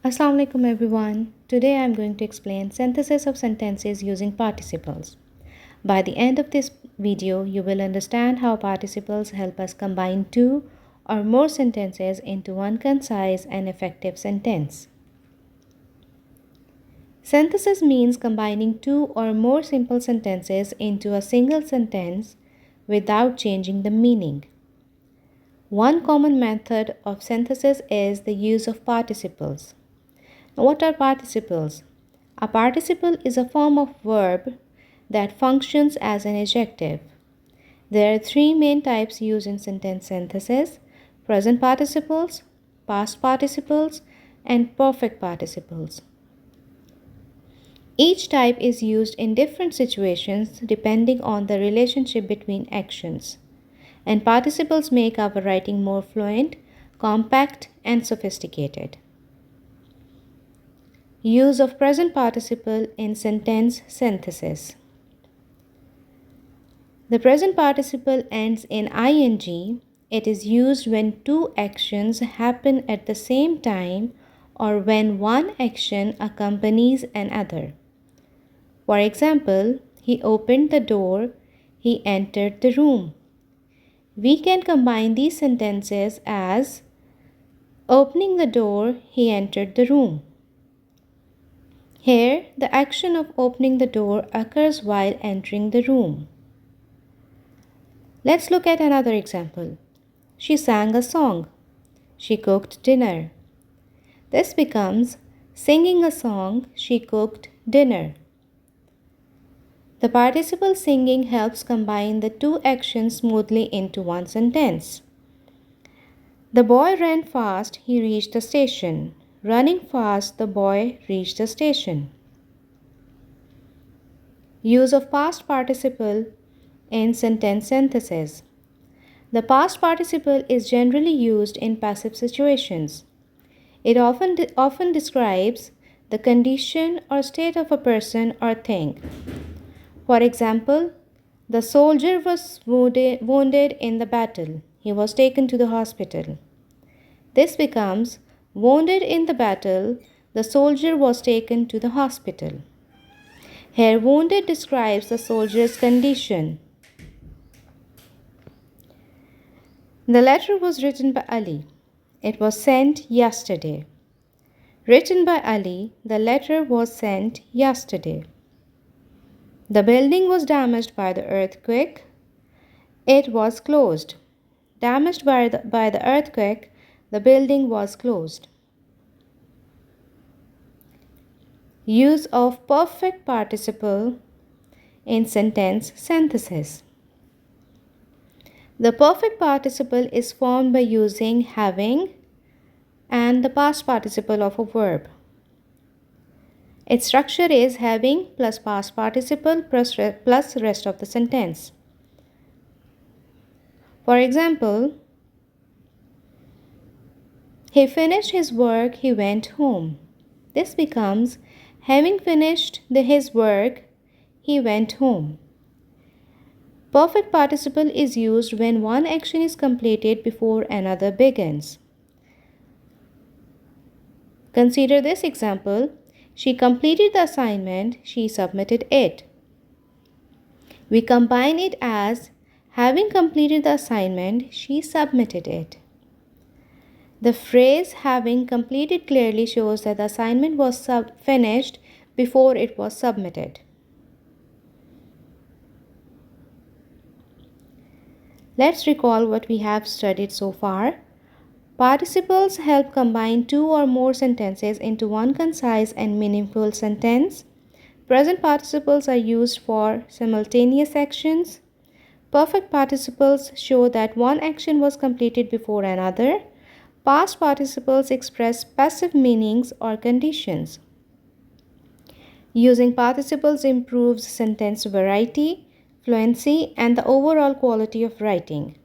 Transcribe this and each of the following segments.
Assalamu alaikum everyone. Today I am going to explain synthesis of sentences using participles. By the end of this video, you will understand how participles help us combine two or more sentences into one concise and effective sentence. Synthesis means combining two or more simple sentences into a single sentence without changing the meaning. One common method of synthesis is the use of participles. What are participles? A participle is a form of verb that functions as an adjective. There are three main types used in sentence synthesis: present participles, past participles, and perfect participles. Each type is used in different situations depending on the relationship between actions, and participles make our writing more fluent, compact, and sophisticated. Use of present participle in sentence synthesis. The present participle ends in ing. It is used when two actions happen at the same time or when one action accompanies another. For example, he opened the door, he entered the room. We can combine these sentences as opening the door, he entered the room. Here, the action of opening the door occurs while entering the room. Let's look at another example. She sang a song. She cooked dinner. This becomes singing a song, she cooked dinner. The participle singing helps combine the two actions smoothly into one sentence. The boy ran fast, he reached the station. Running fast, the boy reached the station. Use of past participle in sentence synthesis. The past participle is generally used in passive situations. It often describes the condition or state of a person or thing. For example, the soldier was wounded in the battle. He was taken to the hospital. This becomes wounded in the battle, the soldier was taken to the hospital. Here, wounded describes the soldier's condition. The letter was written by Ali. It was sent yesterday. Written by Ali, the letter was sent yesterday. The building was damaged by the earthquake. It was closed. Damaged by the earthquake, the building was closed. Use of perfect participle in sentence synthesis. The perfect participle is formed by using having and the past participle of a verb. Its structure is having plus past participle plus rest of the sentence. For example, he finished his work, he went home. This becomes having finished his work, he went home. Perfect participle is used when one action is completed before another begins. Consider this example. She completed the assignment, she submitted it. We combine it as having completed the assignment, she submitted it. The phrase having completed clearly shows that the assignment was finished before it was submitted. Let's recall what we have studied so far. Participles help combine two or more sentences into one concise and meaningful sentence. Present participles are used for simultaneous actions. Perfect participles show that one action was completed before another. Past participles express passive meanings or conditions. Using participles improves sentence variety, fluency, and the overall quality of writing.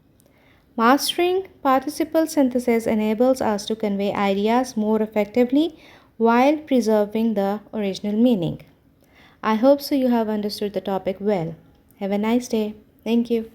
Mastering participle synthesis enables us to convey ideas more effectively while preserving the original meaning. I hope so you have understood the topic well. Have a nice day. Thank you.